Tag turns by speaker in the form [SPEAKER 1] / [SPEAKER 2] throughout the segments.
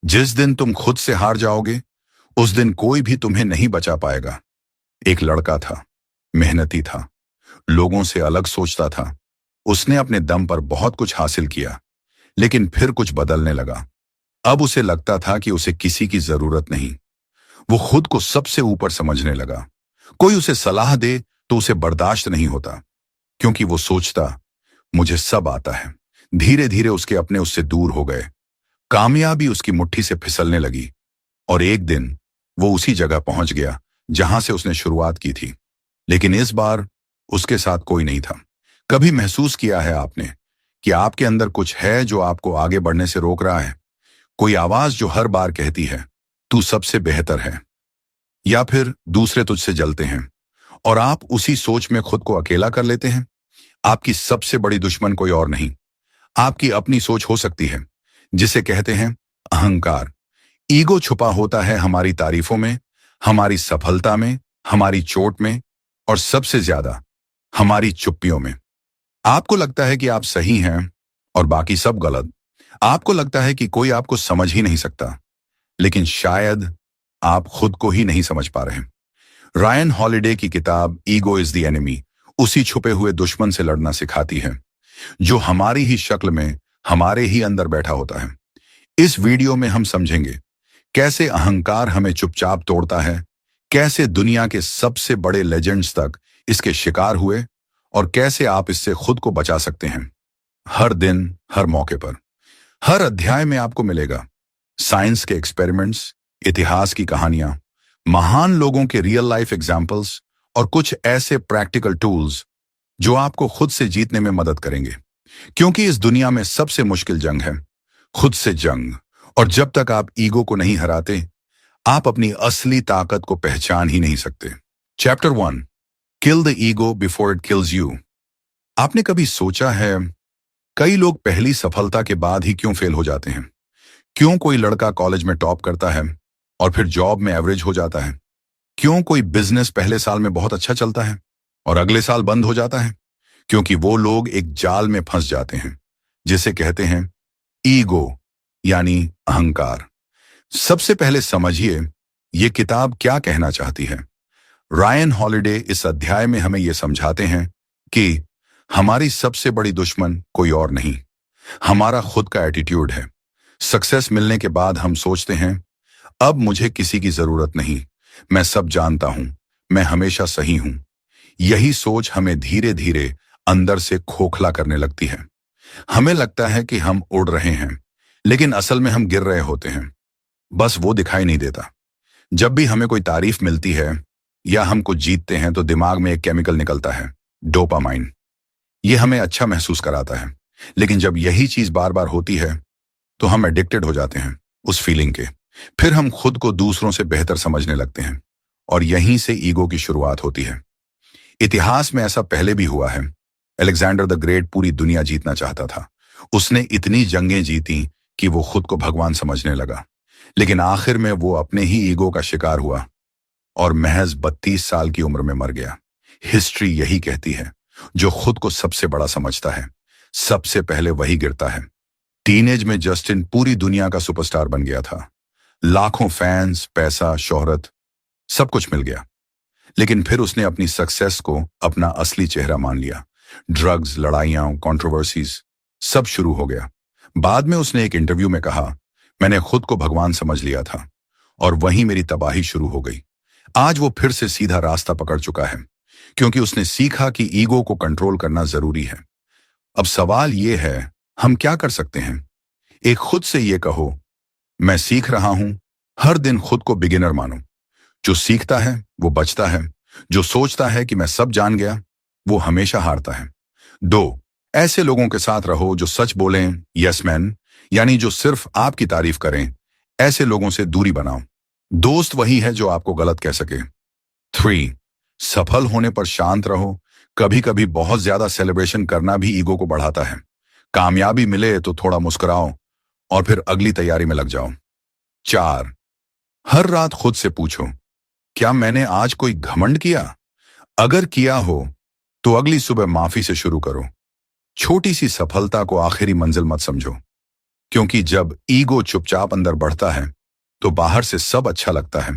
[SPEAKER 1] जिस दिन तुम खुद से हार जाओगे, उस दिन कोई भी तुम्हें नहीं बचा पाएगा। एक लड़का था, मेहनती था, लोगों से अलग सोचता था। उसने अपने दम पर बहुत कुछ हासिल किया, लेकिन फिर कुछ बदलने लगा। अब उसे लगता था कि उसे किसी की जरूरत नहीं। वो खुद को सबसे ऊपर समझने लगा। कोई उसे सलाह दे तो उसे बर्दाश्त नहीं होता, क्योंकि वो सोचता मुझे सब आता है। धीरे धीरे उसके अपने उससे दूर हो गए। कामयाबी उसकी मुट्ठी से फिसलने लगी और एक दिन वो उसी जगह पहुंच गया जहां से उसने शुरुआत की थी। लेकिन इस बार उसके साथ कोई नहीं था। कभी महसूस किया है आपने कि आपके अंदर कुछ है जो आपको आगे बढ़ने से रोक रहा है? कोई आवाज जो हर बार कहती है तू सबसे बेहतर है, या फिर दूसरे तुझसे जलते हैं और आप उसी सोच में खुद को अकेला कर लेते हैं। आपकी सबसे बड़ी दुश्मन कोई और नहीं, आपकी अपनी सोच हो सकती है, जिसे कहते हैं अहंकार। ईगो छुपा होता है हमारी तारीफों में, हमारी सफलता में, हमारी चोट में और सबसे ज्यादा हमारी चुप्पियों में। आपको लगता है कि आप सही हैं और बाकी सब गलत। आपको लगता है कि कोई आपको समझ ही नहीं सकता, लेकिन शायद आप खुद को ही नहीं समझ पा रहे। रायन हॉलिडे की किताब ईगो इज द एनिमी उसी छुपे हुए दुश्मन से लड़ना सिखाती है, जो हमारी ही शक्ल में हमारे ही अंदर बैठा होता है। इस वीडियो में हम समझेंगे कैसे अहंकार हमें चुपचाप तोड़ता है, कैसे दुनिया के सबसे बड़े लेजेंड्स तक इसके शिकार हुए और कैसे आप इससे खुद को बचा सकते हैं। हर दिन, हर मौके पर, हर अध्याय में आपको मिलेगा साइंस के एक्सपेरिमेंट्स, इतिहास की कहानियां, महान लोगों के रियल लाइफ एग्जाम्पल्स और कुछ ऐसे प्रैक्टिकल टूल्स जो आपको खुद से जीतने में मदद करेंगे। क्योंकि इस दुनिया में सबसे मुश्किल जंग है खुद से जंग, और जब तक आप ईगो को नहीं हराते, आप अपनी असली ताकत को पहचान ही नहीं सकते। Chapter 1, kill the ego before it kills you. आपने कभी सोचा है कई लोग पहली सफलता के बाद ही क्यों फेल हो जाते हैं? क्यों कोई लड़का कॉलेज में टॉप करता है और फिर जॉब में एवरेज हो जाता है? क्यों कोई बिजनेस पहले साल में बहुत अच्छा चलता है और अगले साल बंद हो जाता है? क्योंकि वो लोग एक जाल में फंस जाते हैं जिसे कहते हैं ईगो, यानी अहंकार। सबसे पहले समझिए ये किताब क्या कहना चाहती है। रायन हॉलिडे इस अध्याय में हमें यह समझाते हैं कि हमारी सबसे बड़ी दुश्मन कोई और नहीं, हमारा खुद का एटीट्यूड है। सक्सेस मिलने के बाद हम सोचते हैं अब मुझे किसी की जरूरत नहीं, मैं सब जानता हूं, मैं हमेशा सही हूं। यही सोच हमें धीरे धीरे अंदर से खोखला करने लगती है। हमें लगता है कि हम उड़ रहे हैं, लेकिन असल में हम गिर रहे होते हैं, बस वो दिखाई नहीं देता। जब भी हमें कोई तारीफ मिलती है या हम कुछ जीतते हैं तो दिमाग में एक केमिकल निकलता है, डोपामाइन। ये हमें अच्छा महसूस कराता है, लेकिन जब यही चीज बार बार होती है तो हम एडिक्टेड हो जाते हैं उस फीलिंग के। फिर हम खुद को दूसरों से बेहतर समझने लगते हैं और यहीं से ईगो की शुरुआत होती है। इतिहास में ऐसा पहले भी हुआ है। अलेक्जेंडर द ग्रेट पूरी दुनिया जीतना चाहता था। उसने इतनी जंगें जीती कि वो खुद को भगवान समझने लगा, लेकिन आखिर में वो अपने ही ईगो का शिकार हुआ और महज 32 साल की उम्र में मर गया। हिस्ट्री यही कहती है, जो खुद को सबसे बड़ा समझता है सबसे पहले वही गिरता है। टीनेज में जस्टिन पूरी दुनिया का सुपरस्टार बन गया था। लाखों फैंस, पैसा, शोहरत, सब कुछ मिल गया। लेकिन फिर उसने अपनी सक्सेस को अपना असली चेहरा मान लिया। ड्रग्स, लड़ाइयां, कंट्रोवर्सीज, सब शुरू हो गया। बाद में उसने एक इंटरव्यू में कहा, मैंने खुद को भगवान समझ लिया था और वहीं मेरी तबाही शुरू हो गई। आज वो फिर से सीधा रास्ता पकड़ चुका है, क्योंकि उसने सीखा कि ईगो को कंट्रोल करना जरूरी है। अब सवाल ये है, हम क्या कर सकते हैं? एक, खुद से ये कहो, मैं सीख रहा हूं। हर दिन खुद को बिगिनर मानो। जो सीखता है वो बचता है, जो सोचता है कि मैं सब जान गया वो हमेशा हारता है। 2, ऐसे लोगों के साथ रहो जो सच बोलें, यस मैन, यानी जो सिर्फ आपकी तारीफ करें। ऐसे लोगों से दूरी बनाओ। दोस्त वही है जो आपको गलत कह सके। 3, सफल होने पर शांत रहो। कभी कभी बहुत ज्यादा सेलिब्रेशन करना भी ईगो को बढ़ाता है। कामयाबी मिले तो थोड़ा मुस्कुराओ और फिर अगली तैयारी में लग जाओ। 4, हर रात खुद से पूछो, क्या मैंने आज कोई घमंड किया? अगर किया हो तो अगली सुबह माफी से शुरू करो। छोटी सी सफलता को आखिरी मंजिल मत समझो। क्योंकि जब ईगो चुपचाप अंदर बढ़ता है तो बाहर से सब अच्छा लगता है,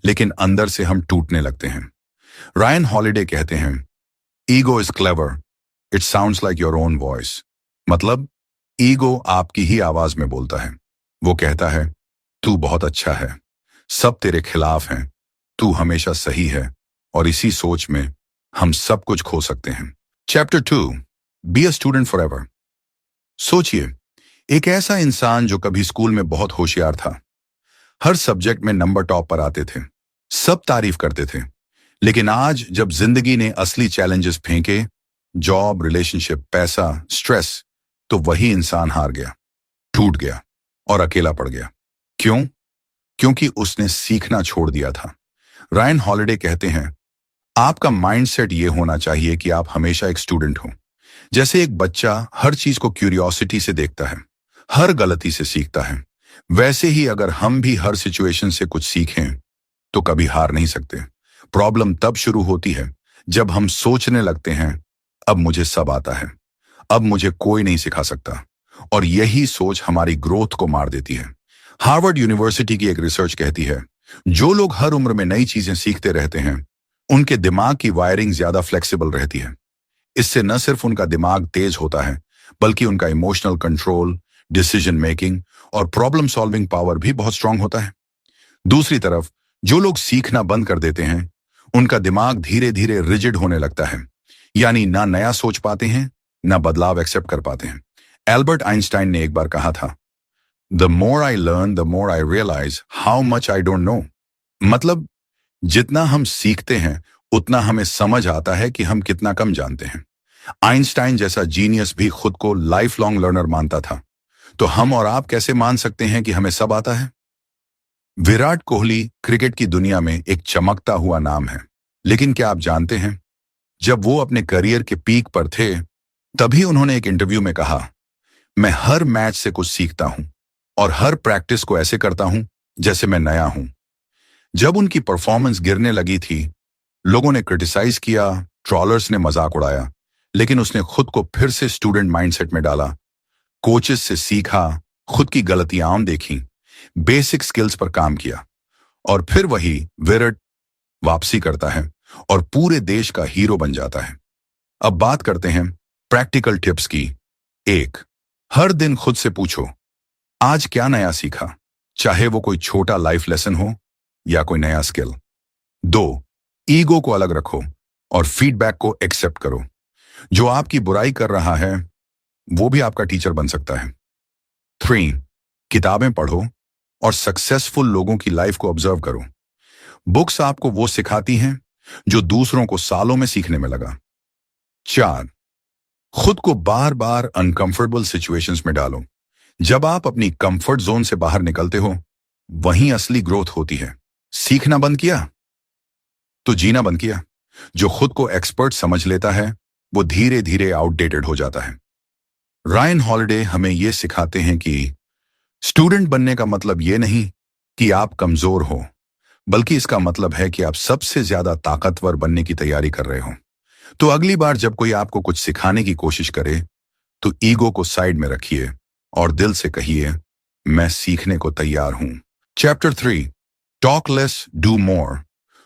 [SPEAKER 1] लेकिन अंदर से हम टूटने लगते हैं। रायन हॉलिडे कहते हैं, ego is clever, it sounds like your own voice. मतलब ईगो आपकी ही आवाज में बोलता है। वो कहता है, तू बहुत अच्छा है, सब तेरे खिलाफ हैं, तू हमेशा सही है, और इसी सोच में हम सब कुछ खो सकते हैं। Chapter 2, be a student for ever. सोचिए, एक ऐसा इंसान जो कभी स्कूल में बहुत होशियार था, हर सब्जेक्ट में नंबर टॉप पर आते थे, सब तारीफ करते थे, लेकिन आज जब जिंदगी ने असली चैलेंजेस फेंके, जॉब, रिलेशनशिप, पैसा, स्ट्रेस, तो वही इंसान हार गया, टूट गया और अकेला पड़ गया। क्यों? क्योंकि उसने सीखना छोड़ दिया था। रायन हॉलिडे कहते हैं, आपका माइंडसेट ये होना चाहिए कि आप हमेशा एक स्टूडेंट हो। जैसे एक बच्चा हर चीज को क्यूरियोसिटी से देखता है, हर गलती से सीखता है, वैसे ही अगर हम भी हर सिचुएशन से कुछ सीखें तो कभी हार नहीं सकते। प्रॉब्लम तब शुरू होती है जब हम सोचने लगते हैं, अब मुझे सब आता है, अब मुझे कोई नहीं सिखा सकता, और यही सोच हमारी ग्रोथ को मार देती है। हार्वर्ड यूनिवर्सिटी की एक रिसर्च कहती है, जो लोग हर उम्र में नई चीजें सीखते रहते हैं, उनके दिमाग की वायरिंग ज्यादा फ्लेक्सिबल रहती है। इससे न सिर्फ उनका दिमाग तेज होता है, बल्कि उनका इमोशनल कंट्रोल, डिसीजन मेकिंग और प्रॉब्लम सॉल्विंग पावर भी बहुत स्ट्रांग होता है। दूसरी तरफ जो लोग सीखना बंद कर देते हैं, उनका दिमाग धीरे धीरे रिजिड होने लगता है, यानी ना नया सोच पाते हैं, ना बदलाव एक्सेप्ट कर पाते हैं। एल्बर्ट आइंस्टाइन ने एक बार कहा था, the more I learn the more I realise how much I don't know. मतलब जितना हम सीखते हैं उतना हमें समझ आता है कि हम कितना कम जानते हैं। आइंस्टाइन जैसा जीनियस भी खुद को लाइफ लॉन्ग लर्नर मानता था, तो हम और आप कैसे मान सकते हैं कि हमें सब आता है? विराट कोहली क्रिकेट की दुनिया में एक चमकता हुआ नाम है, लेकिन क्या आप जानते हैं, जब वो अपने करियर के पीक पर थे, तभी उन्होंने एक इंटरव्यू में कहा, मैं हर मैच से कुछ सीखता हूं और हर प्रैक्टिस को ऐसे करता हूं जैसे मैं नया हूं। जब उनकी परफॉर्मेंस गिरने लगी थी, लोगों ने क्रिटिसाइज किया, ट्रॉलर्स ने मजाक उड़ाया, लेकिन उसने खुद को फिर से स्टूडेंट माइंडसेट में डाला, कोचेस से सीखा, खुद की गलतियां देखी, बेसिक स्किल्स पर काम किया, और फिर वही विराट वापसी करता है और पूरे देश का हीरो बन जाता है। अब बात करते हैं प्रैक्टिकल टिप्स की। 1, हर दिन खुद से पूछो, आज क्या नया सीखा, चाहे वो कोई छोटा लाइफ लेसन हो या कोई नया स्किल। 2, ईगो को अलग रखो और फीडबैक को एक्सेप्ट करो। जो आपकी बुराई कर रहा है वो भी आपका टीचर बन सकता है। 3, किताबें पढ़ो और सक्सेसफुल लोगों की लाइफ को ऑब्जर्व करो। बुक्स आपको वो सिखाती हैं जो दूसरों को सालों में सीखने में लगा। 4, खुद को बार बार अनकंफर्टेबल सिचुएशंस में डालो। जब आप अपनी कंफर्ट जोन से बाहर निकलते हो, वहीं असली ग्रोथ होती है। सीखना बंद किया तो जीना बंद किया। जो खुद को एक्सपर्ट समझ लेता है वो धीरे धीरे आउटडेटेड हो जाता है। रायन हॉलिडे हमें यह सिखाते हैं कि स्टूडेंट बनने का मतलब यह नहीं कि आप कमजोर हो, बल्कि इसका मतलब है कि आप सबसे ज्यादा ताकतवर बनने की तैयारी कर रहे हो। तो अगली बार जब कोई आपको कुछ सिखाने की कोशिश करे, तो ईगो को साइड में रखिए और दिल से कहिए, मैं सीखने को तैयार हूं। Chapter 3, talk less do more.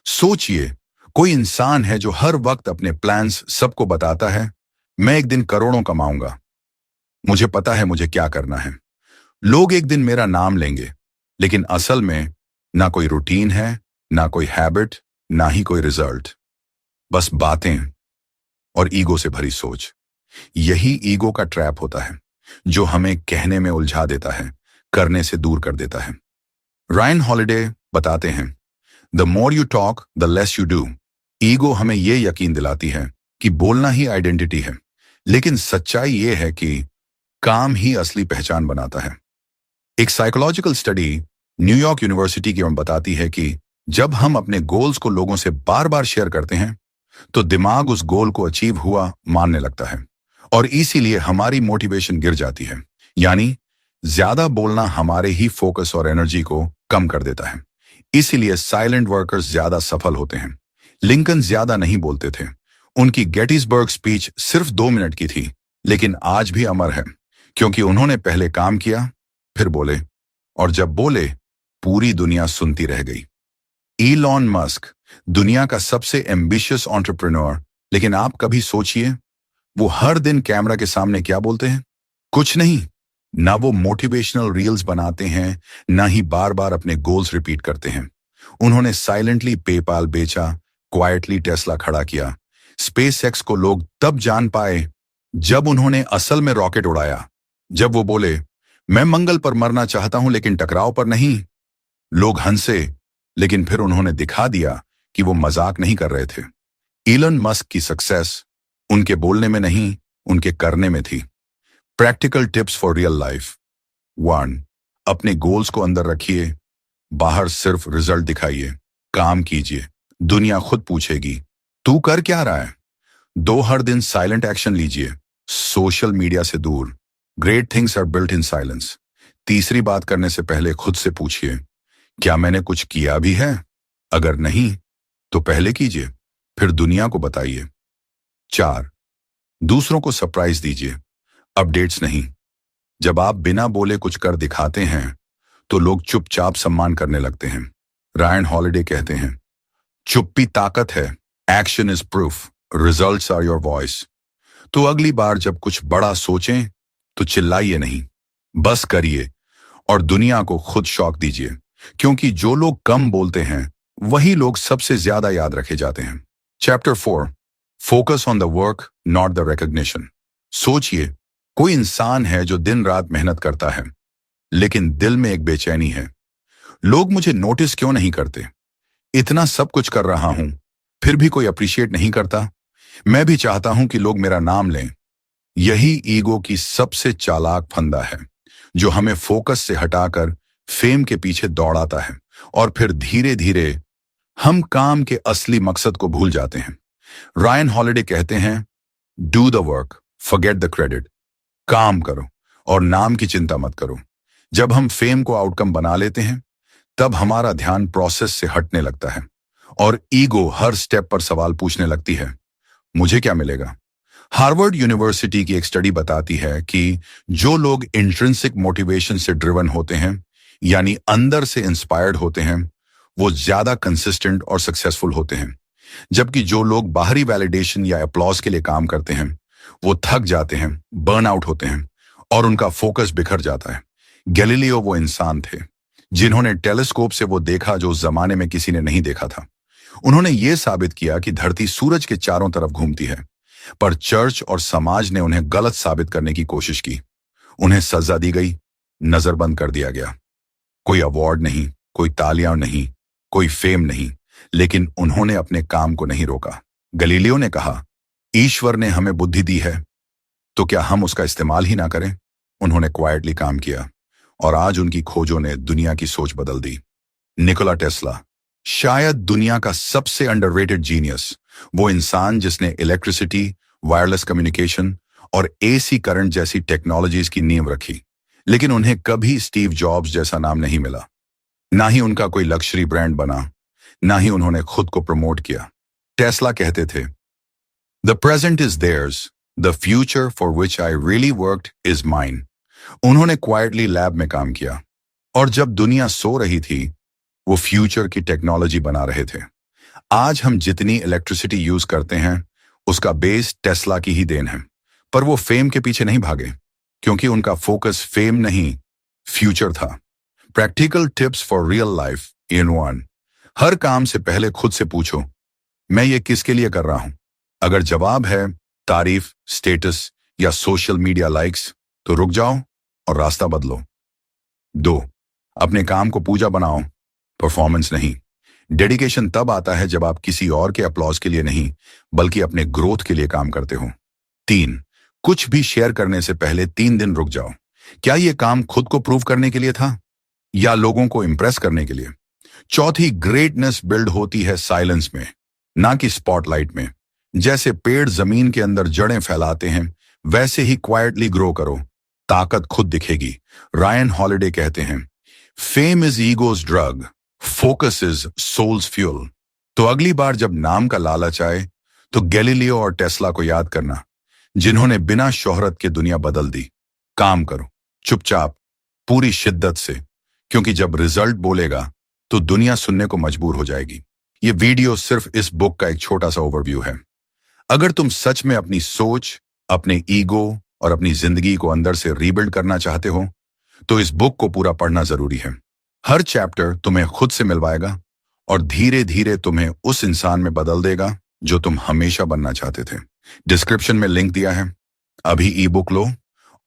[SPEAKER 1] सोचिए, कोई इंसान है जो हर वक्त अपने प्लान्स सबको बताता है, मैं एक दिन करोड़ों कमाऊंगा, मुझे पता है मुझे क्या करना है, लोग एक दिन मेरा नाम लेंगे, लेकिन असल में ना कोई रूटीन है, ना कोई हैबिट, ना ही कोई रिजल्ट, बस बातें और ईगो से भरी सोच। यही ईगो का ट्रैप होता है जो हमें कहने में उलझा देता है, करने से दूर कर देता है। रायन हॉलिडे बताते हैं, the more you talk the less you do. Ego हमें यह यकीन दिलाती है कि बोलना ही आइडेंटिटी है, लेकिन सच्चाई यह है कि काम ही असली पहचान बनाता है। एक साइकोलॉजिकल स्टडी न्यूयॉर्क यूनिवर्सिटी की ओर बताती है कि जब हम अपने गोल्स को लोगों से बार बार शेयर करते हैं, तो दिमाग उस गोल को अचीव हुआ मानने लगता है, और इसीलिए हमारी मोटिवेशन गिर जाती है। यानी ज्यादा बोलना हमारे ही फोकस और एनर्जी को कम कर देता है। इसीलिए साइलेंट वर्कर्स ज्यादा सफल होते हैं। लिंकन ज्यादा नहीं बोलते थे, उनकी गेटिसबर्ग स्पीच सिर्फ 2 मिनट की थी, लेकिन आज भी अमर है, क्योंकि उन्होंने पहले काम किया, फिर बोले, और जब बोले पूरी दुनिया सुनती रह गई। ईलॉन मस्क, दुनिया का सबसे एम्बिशियस एंटरप्रेन्योर, लेकिन आप कभी सोचिए वो हर दिन कैमरा के सामने क्या बोलते हैं? कुछ नहीं। ना वो मोटिवेशनल रील्स बनाते हैं, ना ही बार बार अपने गोल्स रिपीट करते हैं। उन्होंने साइलेंटली पेपाल बेचा, क्वाइटली टेस्ला खड़ा किया। स्पेसएक्स को लोग तब जान पाए जब उन्होंने असल में रॉकेट उड़ाया। जब वो बोले, मैं मंगल पर मरना चाहता हूं लेकिन टकराव पर नहीं। लोग हंसे, लेकिन फिर उन्होंने दिखा दिया कि वो मजाक नहीं कर रहे थे। इलन मस्क की सक्सेस उनके बोलने में नहीं, उनके करने में थी। Practical tips for real life. 1, अपने गोल्स को अंदर रखिए, बाहर सिर्फ रिजल्ट दिखाइए। काम कीजिए, दुनिया खुद पूछेगी तू कर क्या रहा है। 2, हर दिन साइलेंट एक्शन लीजिए, सोशल मीडिया से दूर। Great things are built in silence. तीसरी बात करने से पहले खुद से पूछिए, क्या मैंने कुछ किया भी है? अगर नहीं तो पहले कीजिए, फिर दुनिया को बताइए। 4, दूसरों को सरप्राइज दीजिए, अपडेट्स नहीं। जब आप बिना बोले कुछ कर दिखाते हैं तो लोग चुपचाप सम्मान करने लगते हैं। रायन हॉलिडे कहते हैं, चुप्पी ताकत है, action is proof, results are your voice. तो अगली बार जब कुछ बड़ा सोचें तो चिल्लाइए नहीं, बस करिए और दुनिया को खुद शौक दीजिए, क्योंकि जो लोग कम बोलते हैं वही लोग सबसे ज्यादा याद रखे जाते हैं। Chapter 4, focus on the work not the recognition. सोचिए, कोई इंसान है जो दिन रात मेहनत करता है, लेकिन दिल में एक बेचैनी है। लोग मुझे नोटिस क्यों नहीं करते? इतना सब कुछ कर रहा हूं, फिर भी कोई अप्रिशिएट नहीं करता। मैं भी चाहता हूं कि लोग मेरा नाम लें। यही ईगो की सबसे चालाक फंदा है, जो हमें फोकस से हटाकर फेम के पीछे दौड़ाता है, और फिर धीरे धीरे हम काम के असली मकसद को भूल जाते हैं। रायन हॉलिडे कहते हैं, do the work, forget the credit. काम करो और नाम की चिंता मत करो। जब हम फेम को आउटकम बना लेते हैं, तब हमारा ध्यान प्रोसेस से हटने लगता है और ईगो हर स्टेप पर सवाल पूछने लगती है, मुझे क्या मिलेगा? हार्वर्ड यूनिवर्सिटी की एक स्टडी बताती है कि जो लोग इंट्रिंसिक मोटिवेशन से ड्रिवन होते हैं, यानी अंदर से इंस्पायर्ड होते हैं, वो ज्यादा कंसिस्टेंट और सक्सेसफुल होते हैं। जबकि जो लोग बाहरी वैलिडेशन या अप्लॉज के लिए काम करते हैं, वो थक जाते हैं, बर्न आउट होते हैं और उनका फोकस बिखर जाता है। गैलीलियो वो इंसान थे जिन्होंने टेलीस्कोप से वो देखा जो उस जमाने में किसी ने नहीं देखा था। उन्होंने ये साबित किया कि धरती सूरज के चारों तरफ घूमती है, पर चर्च और समाज ने उन्हें गलत साबित करने की कोशिश की। उन्हें सजा दी गई, नजरबंद कर दिया गया। कोई अवार्ड नहीं, कोई तालियां नहीं, कोई फेम नहीं, लेकिन उन्होंने अपने काम को नहीं रोका। गलीलियो ने कहा, ईश्वर ने हमें बुद्धि दी है, तो क्या हम उसका इस्तेमाल ही ना करें? उन्होंने क्वाइटली काम किया और आज उनकी खोजों ने दुनिया की सोच बदल दी। निकोला टेस्ला, शायद दुनिया का सबसे अंडररेटेड जीनियस, वो इंसान जिसने इलेक्ट्रिसिटी, वायरलेस कम्युनिकेशन और एसी करंट जैसी टेक्नोलॉजीज की नींव रखी, लेकिन उन्हें कभी स्टीव जॉब्स जैसा नाम नहीं मिला। ना ही उनका कोई लक्जरी ब्रांड बना, ना ही उन्होंने खुद को प्रमोट किया। टेस्ला कहते थे, the present is theirs, the future for which I really worked is mine. उन्होंने क्वाइटली लैब में काम किया और जब दुनिया सो रही थी, वो फ्यूचर की टेक्नोलॉजी बना रहे थे। आज हम जितनी इलेक्ट्रिसिटी यूज करते हैं, उसका बेस टेस्ला की ही देन है। पर वो फेम के पीछे नहीं भागे, क्योंकि उनका फोकस फेम नहीं, फ्यूचर था। Practical tips for real life in 1, हर काम से पहले खुद से पूछो, मैं ये किसके लिए कर रहा हूं? अगर जवाब है तारीफ, स्टेटस या सोशल मीडिया लाइक्स, तो रुक जाओ और रास्ता बदलो। 2, अपने काम को पूजा बनाओ, परफॉर्मेंस नहीं। डेडिकेशन तब आता है जब आप किसी और के अप्लॉज के लिए नहीं, बल्कि अपने ग्रोथ के लिए काम करते हो। 3, कुछ भी शेयर करने से पहले 3 दिन रुक जाओ। क्या यह काम खुद को प्रूव करने के लिए था या लोगों को इंप्रेस करने के लिए? 4, ग्रेटनेस बिल्ड होती है साइलेंस में, ना कि स्पॉटलाइट में। जैसे पेड़ जमीन के अंदर जड़ें फैलाते हैं, वैसे ही क्वाइटली ग्रो करो, ताकत खुद दिखेगी। रायन हॉलिडे कहते हैं, fame is ego's drug, focus is soul's fuel. तो अगली बार जब नाम का लालच आए, तो गैलीलियो और टेस्ला को याद करना, जिन्होंने बिना शोहरत के दुनिया बदल दी। काम करो, चुपचाप, पूरी शिद्दत से, क्योंकि जब रिजल्ट बोलेगा तो दुनिया सुनने को मजबूर हो जाएगी। ये वीडियो सिर्फ इस बुक का एक छोटा सा ओवरव्यू है। अगर तुम सच में अपनी सोच, अपने ईगो और अपनी जिंदगी को अंदर से रीबिल्ड करना चाहते हो तो इस बुक को पूरा पढ़ना जरूरी है। हर चैप्टर तुम्हें खुद से मिलवाएगा और धीरे धीरे तुम्हें उस इंसान में बदल देगा जो तुम हमेशा बनना चाहते थे। डिस्क्रिप्शन में लिंक दिया है, अभी ई बुक लो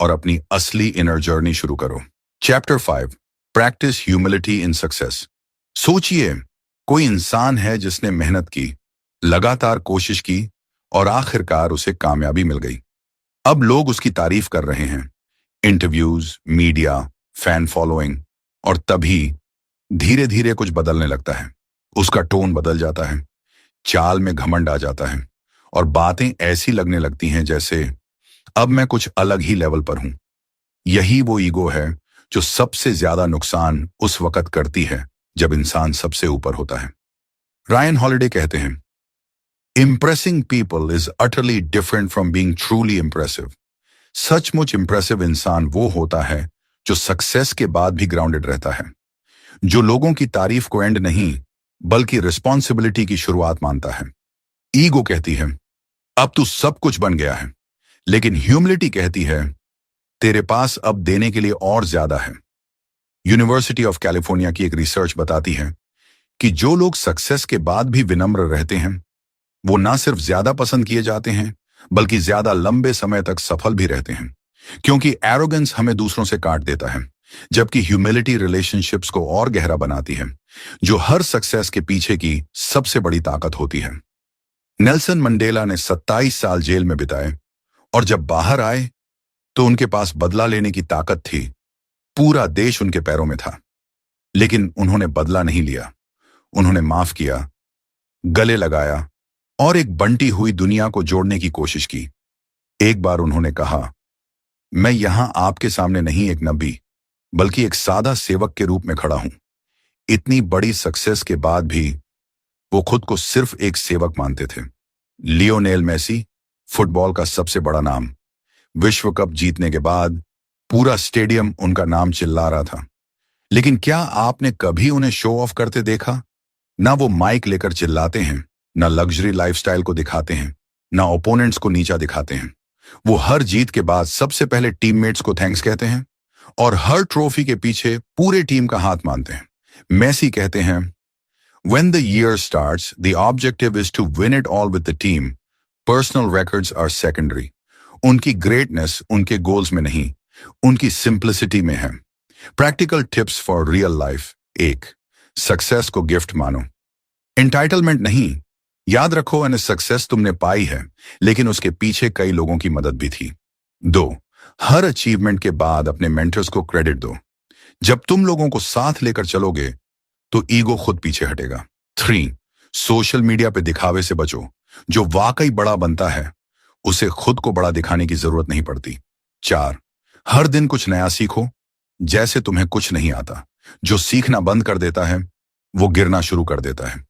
[SPEAKER 1] और अपनी असली इनर जर्नी शुरू करो। Chapter 5, practice humility in success. सोचिए, कोई इंसान है जिसने मेहनत की, लगातार कोशिश की और आखिरकार उसे कामयाबी मिल गई। अब लोग उसकी तारीफ कर रहे हैं, इंटरव्यूज, मीडिया, फैन फॉलोइंग, और तभी धीरे धीरे कुछ बदलने लगता है। उसका टोन बदल जाता है, चाल में घमंड आ जाता है और बातें ऐसी लगने लगती हैं जैसे अब मैं कुछ अलग ही लेवल पर हूं। यही वो ईगो है जो सबसे ज्यादा नुकसान उस वक्त करती है जब इंसान सबसे ऊपर होता है। रायन हॉलिडे कहते हैं, impressing people is utterly different from being truly impressive. सचमुच इंप्रेसिव इंसान वो होता है जो सक्सेस के बाद भी ग्राउंडेड रहता है, जो लोगों की तारीफ को एंड नहीं बल्कि रिस्पॉन्सिबिलिटी की शुरुआत मानता है। ईगो कहती है, अब तू सब कुछ बन गया है, लेकिन ह्यूमिलिटी कहती है, तेरे पास अब देने के लिए और ज्यादा है। यूनिवर्सिटी ऑफ कैलिफोर्निया की एक रिसर्च बताती है कि जो लोग सक्सेस के बाद भी विनम्र रहते हैं वो ना सिर्फ ज्यादा पसंद किए जाते हैं बल्कि ज्यादा लंबे समय तक सफल भी रहते हैं, क्योंकि एरोगेंस हमें दूसरों से काट देता है जबकि ह्यूमिलिटी रिलेशनशिप्स को और गहरा बनाती है, जो हर सक्सेस के पीछे की सबसे बड़ी ताकत होती है। नेल्सन मंडेला ने 27 साल जेल में बिताए और जब बाहर आए तो उनके पास बदला लेने की ताकत थी। पूरा देश उनके पैरों में था, लेकिन उन्होंने बदला नहीं लिया। उन्होंने माफ किया, गले लगाया और एक बंटी हुई दुनिया को जोड़ने की कोशिश की। एक बार उन्होंने कहा, मैं यहां आपके सामने नहीं एक नबी बल्कि एक सादा सेवक के रूप में खड़ा हूं। इतनी बड़ी सक्सेस के बाद भी वो खुद को सिर्फ एक सेवक मानते थे। लियोनेल मेसी, फुटबॉल का सबसे बड़ा नाम, विश्व कप जीतने के बाद पूरा स्टेडियम उनका नाम चिल्ला रहा था, लेकिन क्या आपने कभी उन्हें शो ऑफ करते देखा? ना वो माइक लेकर चिल्लाते हैं, ना लग्जरी लाइफस्टाइल को दिखाते हैं, ना ओपोनेंट्स को नीचा दिखाते हैं। वो हर जीत के बाद सबसे पहले टीममेट्स को थैंक्स कहते हैं और हर ट्रॉफी के पीछे पूरे टीम का हाथ मानते हैं। मेसी कहते हैं, When the year starts, the objective is to win it all with the team. Personal records are secondary. उनकी ग्रेटनेस उनके गोल्स में नहीं, उनकी सिंप्लिसिटी में है। Practical tips for real life. 1, success को गिफ्ट मानो, एंटाइटलमेंट नहीं। याद रखो, एंड सक्सेस तुमने पाई है, लेकिन उसके पीछे कई लोगों की मदद भी थी। 2, हर अचीवमेंट के बाद अपने मेंटर्स को क्रेडिट दो। जब तुम लोगों को साथ लेकर चलोगे तो ईगो खुद पीछे हटेगा। 3, सोशल मीडिया पे दिखावे से बचो। जो वाकई बड़ा बनता है उसे खुद को बड़ा दिखाने की जरूरत नहीं पड़ती। 4, हर दिन कुछ नया सीखो, जैसे तुम्हें कुछ नहीं आता। जो सीखना बंद कर देता है वो गिरना शुरू कर देता है।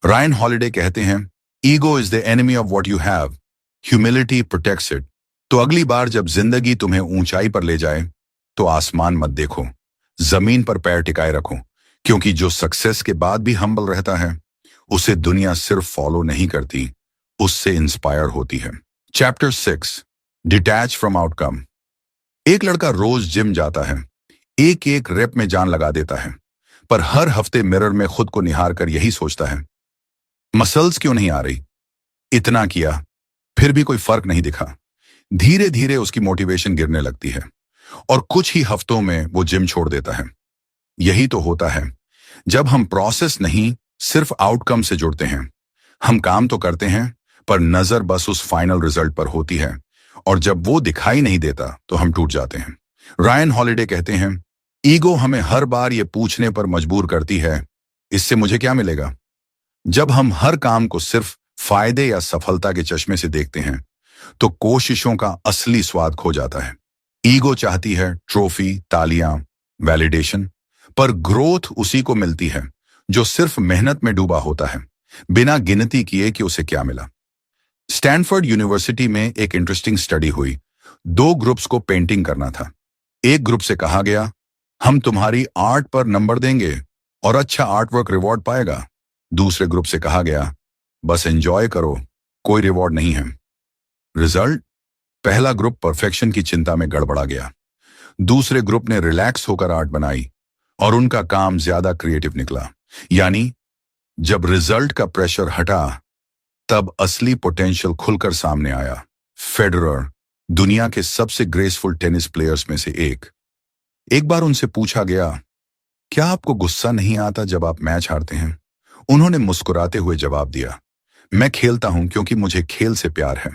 [SPEAKER 1] रायन हॉलिडे कहते हैं, ego is the enemy of what you have, humility protects it. तो अगली बार जब जिंदगी तुम्हें ऊंचाई पर ले जाए तो आसमान मत देखो, जमीन पर पैर टिकाए रखो, क्योंकि जो सक्सेस के बाद भी हम्बल रहता है उसे दुनिया सिर्फ फॉलो नहीं करती, उससे इंस्पायर होती है। Chapter 6, detach from outcome. एक लड़का रोज जिम जाता है, एक एक रेप में जान लगा देता है, पर हर हफ्ते मिरर में खुद को निहार कर यही सोचता है, मसल्स क्यों नहीं आ रही? इतना किया फिर भी कोई फर्क नहीं दिखा। धीरे धीरे उसकी मोटिवेशन गिरने लगती है और कुछ ही हफ्तों में वो जिम छोड़ देता है। यही तो होता है जब हम प्रोसेस नहीं सिर्फ आउटकम से जुड़ते हैं। हम काम तो करते हैं पर नजर बस उस फाइनल रिजल्ट पर होती है, और जब वो दिखाई नहीं देता तो हम टूट जाते हैं। रायन हॉलिडे कहते हैं, ईगो हमें हर बार ये पूछने पर मजबूर करती है, इससे मुझे क्या मिलेगा? जब हम हर काम को सिर्फ फायदे या सफलता के चश्मे से देखते हैं तो कोशिशों का असली स्वाद खो जाता है। ईगो चाहती है ट्रॉफी, तालियां, वैलिडेशन, पर ग्रोथ उसी को मिलती है जो सिर्फ मेहनत में डूबा होता है, बिना गिनती किए कि उसे क्या मिला। स्टैनफोर्ड यूनिवर्सिटी में एक इंटरेस्टिंग स्टडी हुई। 2 ग्रुप्स को पेंटिंग करना था। एक ग्रुप से कहा गया, हम तुम्हारी आर्ट पर नंबर देंगे और अच्छा आर्ट वर्क रिवॉर्ड पाएगा। दूसरे ग्रुप से कहा गया, बस एंजॉय करो, कोई रिवॉर्ड नहीं है। रिजल्ट, पहला ग्रुप परफेक्शन की चिंता में गड़बड़ा गया। दूसरे ग्रुप ने रिलैक्स होकर आर्ट बनाई और उनका काम ज्यादा क्रिएटिव निकला। यानी जब रिजल्ट का प्रेशर हटा तब असली पोटेंशियल खुलकर सामने आया। फेडरर, दुनिया के सबसे ग्रेसफुल टेनिस प्लेयर्स में से एक बार उनसे पूछा गया, क्या आपको गुस्सा नहीं आता जब आप मैच हारते हैं? उन्होंने मुस्कुराते हुए जवाब दिया, मैं खेलता हूं क्योंकि मुझे खेल से प्यार है।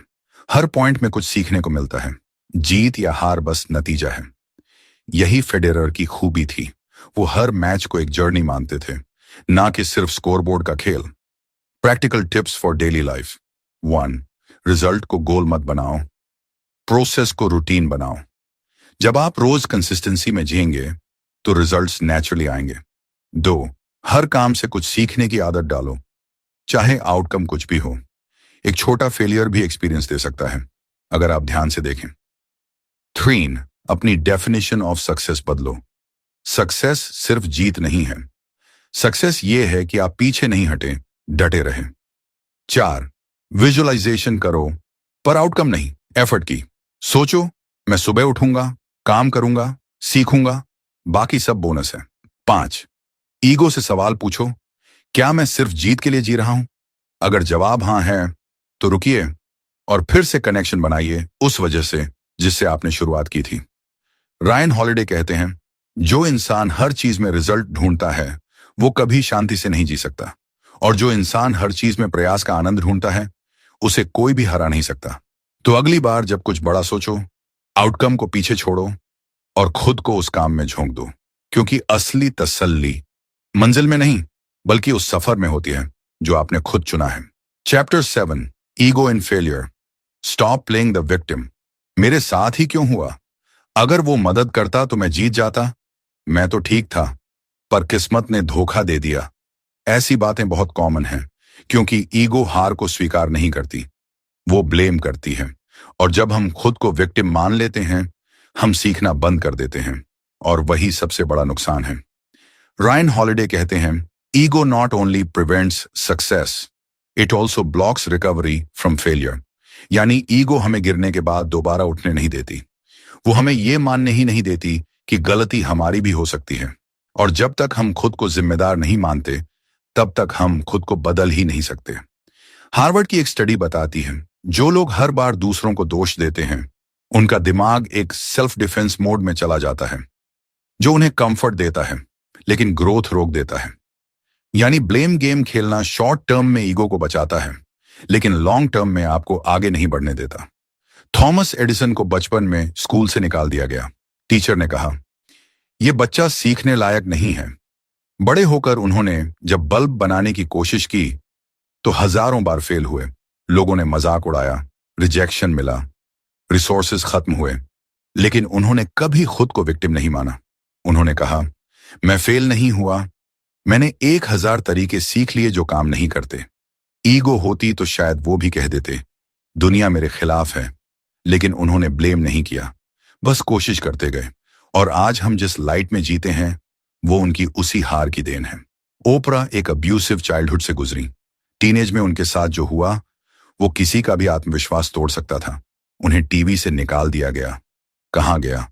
[SPEAKER 1] हर पॉइंट में कुछ सीखने को मिलता है। जीत या हार बस नतीजा है। यही फेडरर की खूबी थी। वो हर मैच को एक जर्नी मानते थे, ना कि सिर्फ स्कोरबोर्ड का खेल। Practical tips for daily life. 1. Result को गोल मत बनाओ, प्रोसेस को रूटीन बनाओ। जब आप रोज कंसिस्टेंसी में जिएंगे तो रिजल्ट्स नेचुरली आएंगे। 2. हर काम से कुछ सीखने की आदत डालो, चाहे आउटकम कुछ भी हो। एक छोटा फेलियर भी एक्सपीरियंस दे सकता है, अगर आप ध्यान से देखें। 3. अपनी डेफिनेशन ऑफ सक्सेस बदलो। सक्सेस सिर्फ जीत नहीं है। सक्सेस ये है कि आप पीछे नहीं हटे, डटे रहें। 4. विजुअलाइजेशन करो, पर आउटकम नहीं, एफर्ट की। सोचो, मैं सुबह उठूंगा, काम करूंगा, सीखूंगा, बाकी सब बोनस है। 5. ईगो से सवाल पूछो, क्या मैं सिर्फ जीत के लिए जी रहा हूं? अगर जवाब हां है तो रुकिए और फिर से कनेक्शन बनाइए उस वजह से जिससे आपने शुरुआत की थी। रायन हॉलिडे कहते हैं, जो इंसान हर चीज में रिजल्ट ढूंढता है वो कभी शांति से नहीं जी सकता, और जो इंसान हर चीज में प्रयास का आनंद ढूंढता है उसे कोई भी हरा नहीं सकता। तो अगली बार जब कुछ बड़ा सोचो, आउटकम को पीछे छोड़ो और खुद को उस काम में झोंक दो, क्योंकि असली तसल्ली मंजिल में नहीं बल्कि उस सफर में होती है जो आपने खुद चुना है। Chapter 7, ego in failure. Stop playing the victim. मेरे साथ ही क्यों हुआ? अगर वो मदद करता तो मैं जीत जाता। मैं तो ठीक था, पर किस्मत ने धोखा दे दिया। ऐसी बातें बहुत कॉमन हैं, क्योंकि ईगो हार को स्वीकार नहीं करती, वो ब्लेम करती है। और जब हम खुद को विक्टिम मान लेते हैं, हम सीखना बंद कर देते हैं, और वही सबसे बड़ा नुकसान है। रायन हॉलिडे कहते हैं, ego not only prevents success, it also blocks recovery from failure. यानी ईगो हमें गिरने के बाद दोबारा उठने नहीं देती, वो हमें ये मानने ही नहीं देती कि गलती हमारी भी हो सकती है। और जब तक हम खुद को जिम्मेदार नहीं मानते, तब तक हम खुद को बदल ही नहीं सकते। हार्वर्ड की एक स्टडी बताती है, जो लोग हर बार दूसरों को दोष देते हैं, उनका दिमाग एक सेल्फ डिफेंस मोड में चला जाता है, जो उन्हें कंफर्ट देता है लेकिन ग्रोथ रोक देता है। यानी ब्लेम गेम खेलना शॉर्ट टर्म में ईगो को बचाता है, लेकिन लॉन्ग टर्म में आपको आगे नहीं बढ़ने देता। थॉमस एडिसन को बचपन में स्कूल से निकाल दिया गया। टीचर ने कहा, यह बच्चा सीखने लायक नहीं है। बड़े होकर उन्होंने जब बल्ब बनाने की कोशिश की तो हजारों बार फेल हुए। लोगों ने मजाक उड़ाया, रिजेक्शन मिला, रिसोर्सेज खत्म हुए, लेकिन उन्होंने कभी खुद को विक्टिम नहीं माना। उन्होंने कहा, मैं फेल नहीं हुआ, मैंने 1000 तरीके सीख लिए जो काम नहीं करते। ईगो होती तो शायद वो भी कह देते, दुनिया मेरे खिलाफ है, लेकिन उन्होंने ब्लेम नहीं किया, बस कोशिश करते गए। और आज हम जिस लाइट में जीते हैं वो उनकी उसी हार की देन है। ओपरा एक अब्यूसिव चाइल्डहुड से गुजरी। टीनेज में उनके साथ जो हुआ वो किसी का भी आत्मविश्वास तोड़ सकता था। उन्हें टीवी से निकाल दिया गया। कहा गया,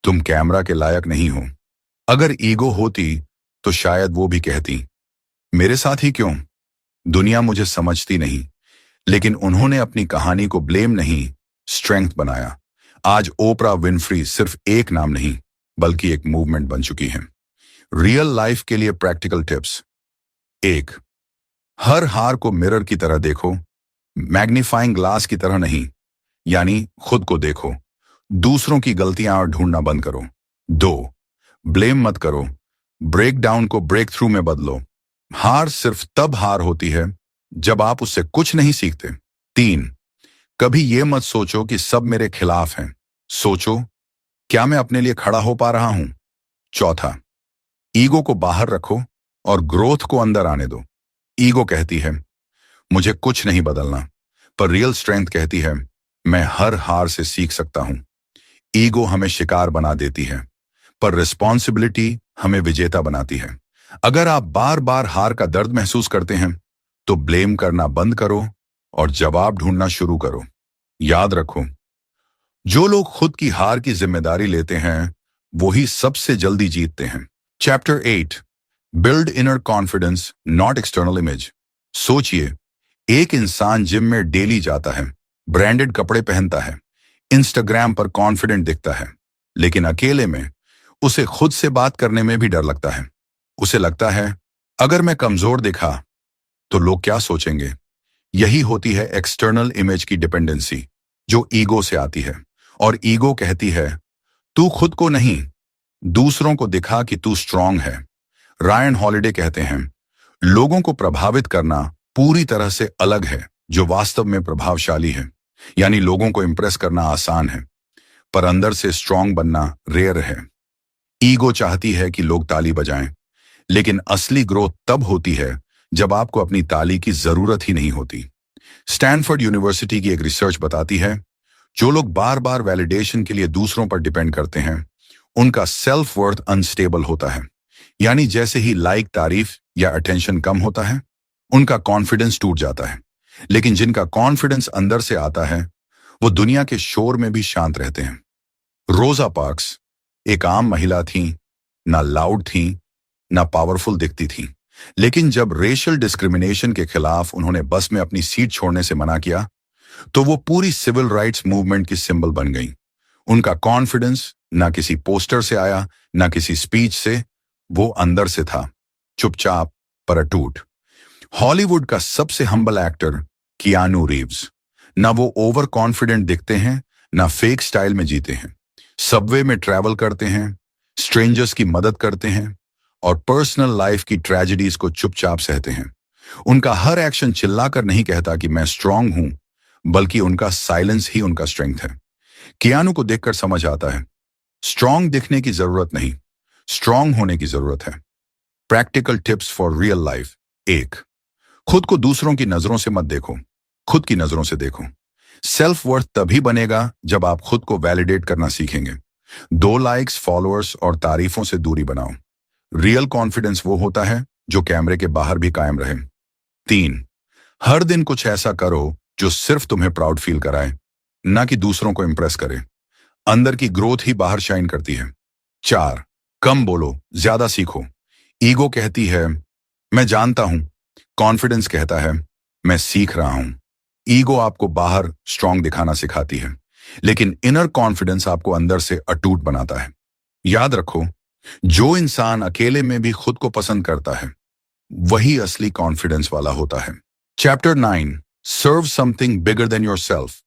[SPEAKER 1] तुम कैमरा के लायक नहीं हो। अगर ईगो होती तो शायद वो भी कहती, मेरे साथ ही क्यों, दुनिया मुझे समझती नहीं। लेकिन उन्होंने अपनी कहानी को ब्लेम नहीं, स्ट्रेंथ बनाया। आज ओपरा विनफ्री सिर्फ एक नाम नहीं बल्कि एक मूवमेंट बन चुकी है। रियल लाइफ के लिए प्रैक्टिकल टिप्स। 1. हर हार को मिरर की तरह देखो, मैग्नीफाइंग ग्लास की तरह नहीं। यानी खुद को देखो, दूसरों की गलतियां और ढूंढना बंद करो। 2. ब्लेम मत करो, ब्रेक डाउन को ब्रेक थ्रू में बदलो। हार सिर्फ तब हार होती है जब आप उससे कुछ नहीं सीखते। 3. कभी यह मत सोचो कि सब मेरे खिलाफ हैं, सोचो क्या मैं अपने लिए खड़ा हो पा रहा हूं। 4. ईगो को बाहर रखो और ग्रोथ को अंदर आने दो। ईगो कहती है, मुझे कुछ नहीं बदलना, पर रियल स्ट्रेंथ कहती है, मैं हर हार से सीख सकता हूं। ईगो हमें शिकार बना देती है, पर रिस्पॉन्सिबिलिटी हमें विजेता बनाती है। अगर आप बार बार हार का दर्द महसूस करते हैं तो ब्लेम करना बंद करो और जवाब ढूंढना शुरू करो। याद रखो, जो लोग खुद की हार की जिम्मेदारी लेते हैं वही सबसे जल्दी जीतते हैं। Chapter 8, build inner confidence not external image. सोचिए, एक इंसान जिम में डेली जाता है, ब्रांडेड कपड़े पहनता है, इंस्टाग्राम पर कॉन्फिडेंट दिखता है, लेकिन अकेले में उसे खुद से बात करने में भी डर लगता है। उसे लगता है अगर मैं कमजोर दिखा तो लोग क्या सोचेंगे। यही होती है एक्सटर्नल इमेज की डिपेंडेंसी, जो ईगो से आती है। और ईगो कहती है तू खुद को नहीं, दूसरों को दिखा कि तू स्ट्रांग है। रायन हॉलिडे कहते हैं लोगों को प्रभावित करना पूरी तरह से अलग है जो वास्तव में प्रभावशाली है। यानी लोगों को इंप्रेस करना आसान है, पर अंदर से स्ट्रांग बनना रेयर है। ईगो चाहती है कि लोग ताली बजाएं, लेकिन असली ग्रोथ तब होती है जब आपको अपनी ताली की जरूरत ही नहीं होती। स्टैनफोर्ड यूनिवर्सिटी की एक रिसर्च बताती है जो लोग बार बार वैलिडेशन के लिए दूसरों पर डिपेंड करते हैं उनका सेल्फ वर्थ अनस्टेबल होता है। यानी जैसे ही लाइक, तारीफ या अटेंशन कम होता है उनका कॉन्फिडेंस टूट जाता है। लेकिन जिनका कॉन्फिडेंस अंदर से आता है वो दुनिया के शोर में भी शांत रहते हैं। रोजा पार्क्स एक आम महिला थी, ना लाउड थी ना पावरफुल दिखती थी, लेकिन जब रेशियल डिस्क्रिमिनेशन के खिलाफ उन्होंने बस में अपनी सीट छोड़ने से मना किया तो वो पूरी सिविल राइट्स मूवमेंट की सिंबल बन गई। उनका कॉन्फिडेंस ना किसी पोस्टर से आया ना किसी स्पीच से, वो अंदर से था, चुपचाप पर अटूट। हॉलीवुड का सबसे हम्बल एक्टर कियानू रीव्स, ना वो ओवर कॉन्फिडेंट दिखते हैं ना फेक स्टाइल में जीते हैं। सबवे में ट्रैवल करते हैं, स्ट्रेंजर्स की मदद करते हैं और पर्सनल लाइफ की ट्रेजेडीज को चुपचाप सहते हैं। उनका हर एक्शन चिल्लाकर नहीं कहता कि मैं स्ट्रांग हूं, बल्कि उनका साइलेंस ही उनका स्ट्रेंथ है। कियानू को देखकर समझ आता है स्ट्रांग दिखने की जरूरत नहीं, स्ट्रांग होने की जरूरत है। Practical tips for real life. 1, खुद को दूसरों की नजरों से मत देखो, खुद की नजरों से देखो। सेल्फ वर्थ तभी बनेगा जब आप खुद को वैलिडेट करना सीखेंगे। 2 लाइक्स, फॉलोअर्स और तारीफों से दूरी बनाओ। रियल कॉन्फिडेंस वो होता है जो कैमरे के बाहर भी कायम रहे। 3, हर दिन कुछ ऐसा करो जो सिर्फ तुम्हें प्राउड फील कराए, ना कि दूसरों को इंप्रेस करे। अंदर की ग्रोथ ही बाहर शाइन करती है। 4, कम बोलो, ज्यादा सीखो। ईगो कहती है मैं जानता हूं, कॉन्फिडेंस कहता है मैं सीख रहा हूं। ईगो आपको बाहर स्ट्रांग दिखाना सिखाती है, लेकिन इनर कॉन्फिडेंस आपको अंदर से अटूट बनाता है। याद रखो, जो इंसान अकेले में भी खुद को पसंद करता है वही असली कॉन्फिडेंस वाला होता है। चैप्टर 9, सर्व समथिंग बिगर देन योरसेल्फ।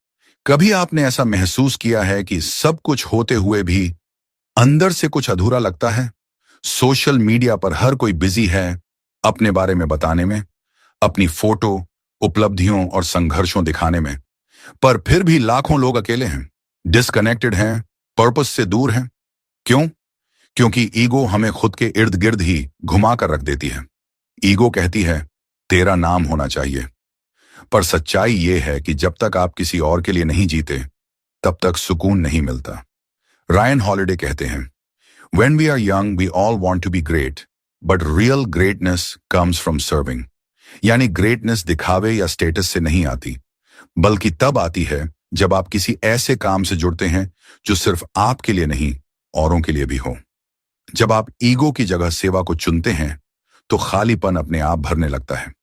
[SPEAKER 1] कभी आपने ऐसा महसूस किया है कि सब कुछ होते हुए भी अंदर से कुछ अधूरा लगता है? सोशल मीडिया पर हर कोई बिजी है अपने बारे में बताने में, अपनी फोटो, उपलब्धियों और संघर्षों दिखाने में, पर फिर भी लाखों लोग अकेले हैं, डिस्कनेक्टेड हैं, पर्पस से दूर हैं। क्यों? क्योंकि ईगो हमें खुद के इर्द गिर्द ही घुमा कर रख देती है। ईगो कहती है तेरा नाम होना चाहिए, पर सच्चाई यह है कि जब तक आप किसी और के लिए नहीं जीते तब तक सुकून नहीं मिलता। रायन हॉलिडे कहते हैं When we are young, we all want to be great, but real greatness comes from serving. यानी ग्रेटनेस दिखावे या स्टेटस से नहीं आती, बल्कि तब आती है जब आप किसी ऐसे काम से जुड़ते हैं जो सिर्फ आपके लिए नहीं, औरों के लिए भी हो। जब आप ईगो की जगह सेवा को चुनते हैं तो खालीपन अपने आप भरने लगता है।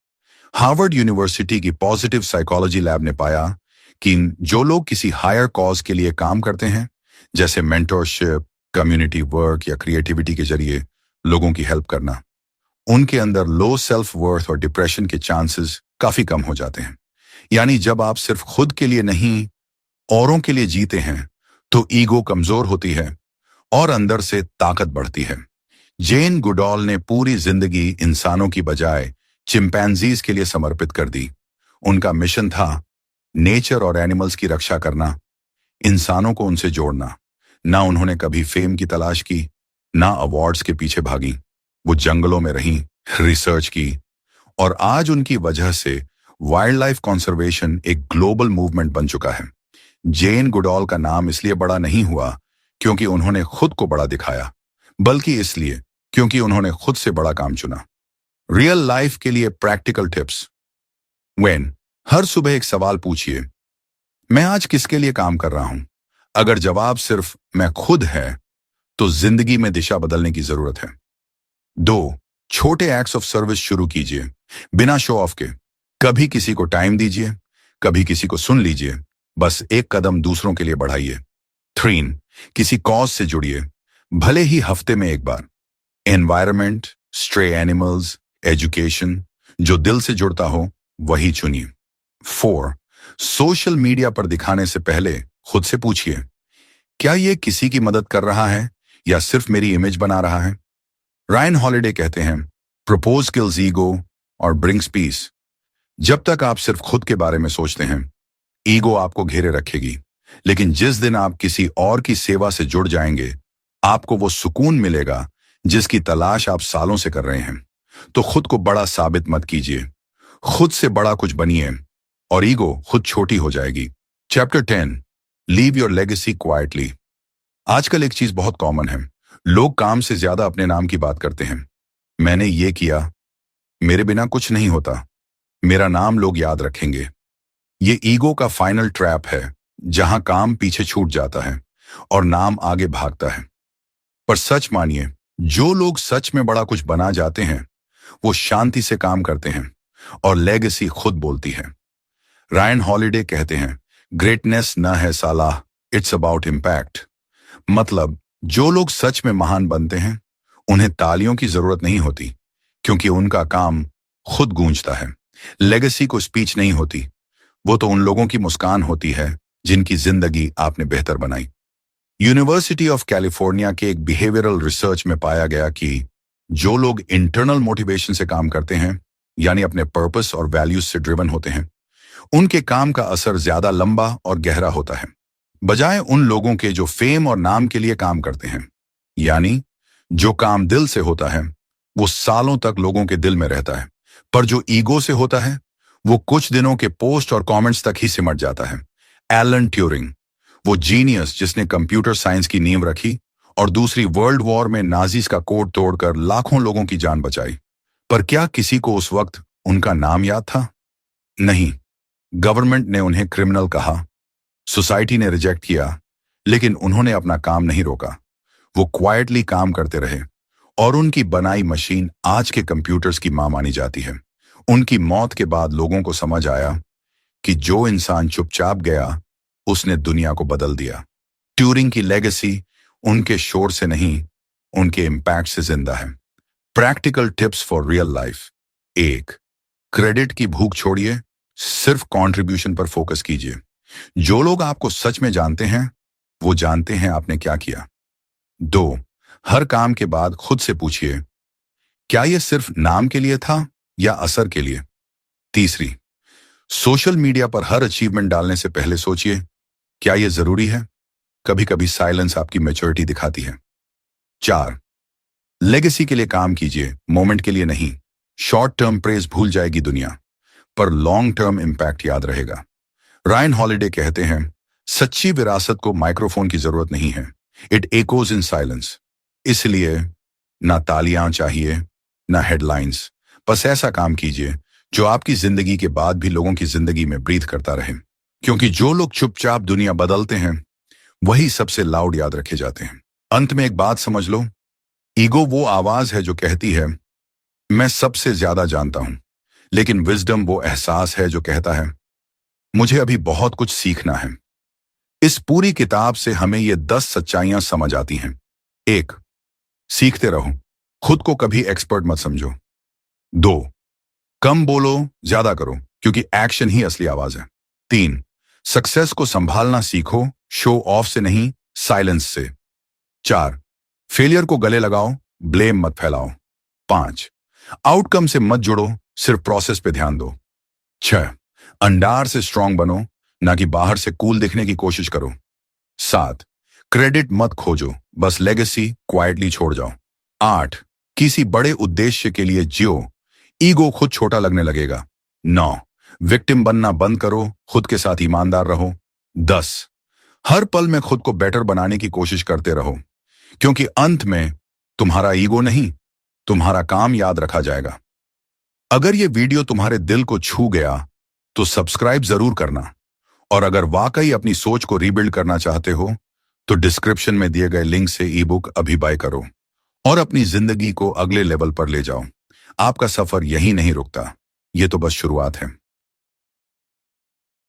[SPEAKER 1] हार्वर्ड यूनिवर्सिटी की पॉजिटिव साइकोलॉजी लैब ने पाया कि जो लोग किसी हायर कॉज के लिए काम करते हैं, जैसे मेंटरशिप, कम्युनिटी वर्क या क्रिएटिविटी के जरिए लोगों की हेल्प करना, उनके अंदर लो सेल्फ वर्थ और डिप्रेशन के चांसेस काफी कम हो जाते हैं। यानी जब आप सिर्फ खुद के लिए नहीं, औरों के लिए जीते हैं तो ईगो कमजोर होती है और अंदर से ताकत बढ़ती है। जेन गुडॉल ने पूरी जिंदगी इंसानों की बजाय चिंपैंजीज के लिए समर्पित कर दी। उनका मिशन था नेचर और एनिमल्स की रक्षा करना, इंसानों को उनसे जोड़ना। ना उन्होंने कभी फेम की तलाश की, ना अवार्ड्स के पीछे भागी। वो जंगलों में रहीं, रिसर्च की, और आज उनकी वजह से वाइल्ड लाइफ कंजर्वेशन एक ग्लोबल मूवमेंट बन चुका है। जेन गुडॉल का नाम इसलिए बड़ा नहीं हुआ क्योंकि उन्होंने खुद को बड़ा दिखाया, बल्कि इसलिए क्योंकि उन्होंने खुद से बड़ा काम चुना। रियल लाइफ के लिए प्रैक्टिकल टिप्स। वेन, हर सुबह एक सवाल पूछिए, मैं आज किसके लिए काम कर रहा हूं? अगर जवाब सिर्फ मैं खुद है, तो जिंदगी में दिशा बदलने की जरूरत है। 2, छोटे एक्ट्स ऑफ सर्विस शुरू कीजिए, बिना शो ऑफ के। कभी किसी को टाइम दीजिए, कभी किसी को सुन लीजिए, बस एक कदम दूसरों के लिए बढ़ाइए। 3, किसी कॉज से जुड़िए, भले ही हफ्ते में एक बार। एनवायरमेंट, स्ट्रे एनिमल्स, एजुकेशन, जो दिल से जुड़ता हो वही चुनिए। 4, सोशल मीडिया पर दिखाने से पहले खुद से पूछिए, क्या ये किसी की मदद कर रहा है या सिर्फ मेरी इमेज बना रहा है? रायन हॉलिडे कहते हैं, प्रपोज किल्स ईगो और ब्रिंग्स पीस। जब तक आप सिर्फ खुद के बारे में सोचते हैं, ईगो आपको घेरे रखेगी, लेकिन जिस दिन आप किसी और की सेवा से जुड़ जाएंगे, आपको वो सुकून मिलेगा जिसकी तलाश आप सालों से कर रहे हैं। तो खुद को बड़ा साबित मत कीजिए, खुद से बड़ा कुछ बनिए और ईगो खुद छोटी हो जाएगी। Chapter 10, leave your legacy quietly. आजकल एक चीज बहुत कॉमन है, लोग काम से ज्यादा अपने नाम की बात करते हैं। मैंने ये किया, मेरे बिना कुछ नहीं होता, मेरा नाम लोग याद रखेंगे। ये ईगो का फाइनल ट्रैप है, जहां काम पीछे छूट जाता है और नाम आगे भागता है। पर सच मानिए, जो लोग सच में बड़ा कुछ बना जाते हैं, वो शांति से काम करते हैं और लेगेसी खुद बोलती है। रायन हॉलिडे कहते हैं, ग्रेटनेस न है साला, इट्स अबाउट इम्पैक्ट। मतलब, जो लोग सच में महान बनते हैं, उन्हें तालियों की जरूरत नहीं होती, क्योंकि उनका काम खुद गूंजता है। लेगेसी को स्पीच नहीं होती, वो तो उन लोगों की मुस्कान होती है जिनकी जिंदगी आपने बेहतर बनाई। यूनिवर्सिटी ऑफ कैलिफोर्निया के एक बिहेवियरल रिसर्च में पाया गया कि जो लोग इंटरनल मोटिवेशन से काम करते हैं, यानी अपने पर्पस और वैल्यूज से ड्रिवन होते हैं, उनके काम का असर ज्यादा लंबा और गहरा होता है, बजाय उन लोगों के जो फेम और नाम के लिए काम करते हैं। यानी जो काम दिल से होता है, वो सालों तक लोगों के दिल में रहता है, पर जो ईगो से होता है, वो कुछ दिनों के पोस्ट और कमेंट्स तक ही सिमट जाता है। एलन ट्यूरिंग, वो जीनियस जिसने कंप्यूटर साइंस की नींव रखी और दूसरी वर्ल्ड वॉर में नाजीज का कोड तोड़कर लाखों लोगों की जान बचाई, पर क्या किसी को उस वक्त उनका नाम याद था? नहीं। गवर्नमेंट ने उन्हें क्रिमिनल कहा, सोसाइटी ने रिजेक्ट किया, लेकिन उन्होंने अपना काम नहीं रोका। वो क्वाइटली काम करते रहे और उनकी बनाई मशीन आज के कंप्यूटर्स की मां मानी जाती है। उनकी मौत के बाद लोगों को समझ आया कि जो इंसान चुपचाप गया, उसने दुनिया को बदल दिया। ट्यूरिंग की लेगेसी उनके शोर से नहीं, उनके इम्पैक्ट से जिंदा है। Practical tips for real life. 1, credit की भूख छोड़िए, सिर्फ कंट्रीब्यूशन पर फोकस कीजिए। जो लोग आपको सच में जानते हैं, वो जानते हैं आपने क्या किया। 2, हर काम के बाद खुद से पूछिए, क्या यह सिर्फ नाम के लिए था या असर के लिए? 3, सोशल मीडिया पर हर अचीवमेंट डालने से पहले सोचिए, क्या यह जरूरी है? कभी कभी साइलेंस आपकी मैच्योरिटी दिखाती है। 4, लेगेसी के लिए काम कीजिए, मोमेंट के लिए नहीं। शॉर्ट टर्म प्रेज भूल जाएगी दुनिया, पर लॉन्ग टर्म इंपैक्ट याद रहेगा। रायन हॉलिडे कहते हैं, सच्ची विरासत को माइक्रोफोन की जरूरत नहीं है, इट एकोज इन साइलेंस। इसलिए ना तालियां चाहिए, ना हेडलाइंस, बस ऐसा काम कीजिए जो आपकी जिंदगी के बाद भी लोगों की जिंदगी में ब्रीथ करता रहे। क्योंकि जो लोग चुपचाप दुनिया बदलते हैं, वही सबसे लाउड याद रखे जाते हैं। अंत में एक बात समझ लो, ईगो वो आवाज है जो कहती है, मैं सबसे ज्यादा जानता हूं, लेकिन विजडम वो एहसास है जो कहता है, मुझे अभी बहुत कुछ सीखना है। इस पूरी किताब से हमें ये 10 सच्चाइयां समझ आती हैं। 1, सीखते रहो, खुद को कभी एक्सपर्ट मत समझो। 2, कम बोलो, ज्यादा करो, क्योंकि एक्शन ही असली आवाज है। 3, सक्सेस को संभालना सीखो, शो ऑफ से नहीं, साइलेंस से। 4, फेलियर को गले लगाओ, ब्लेम मत फैलाओ। 5, आउटकम से मत जुड़ो, सिर्फ प्रोसेस पे ध्यान दो। 6, अंडार से स्ट्रांग बनो, ना कि बाहर से कूल दिखने की कोशिश करो। 7, क्रेडिट मत खोजो, बस लेगेसी क्वाइटली छोड़ जाओ। 8, किसी बड़े उद्देश्य के लिए जियो, ईगो खुद छोटा लगने लगेगा। 9, विक्टिम बनना बंद करो, खुद के साथ ईमानदार रहो। 10, हर पल में खुद को बेटर बनाने की कोशिश करते रहो, क्योंकि अंत में तुम्हारा ईगो नहीं, तुम्हारा काम याद रखा जाएगा। अगर ये वीडियो तुम्हारे दिल को छू गया तो सब्सक्राइब जरूर करना, और अगर वाकई अपनी सोच को रीबिल्ड करना चाहते हो तो डिस्क्रिप्शन में दिए गए लिंक से ई बुक अभी बाय करो और अपनी जिंदगी को अगले लेवल पर ले जाओ। आपका सफर यहीं नहीं रुकता, ये तो बस शुरुआत है।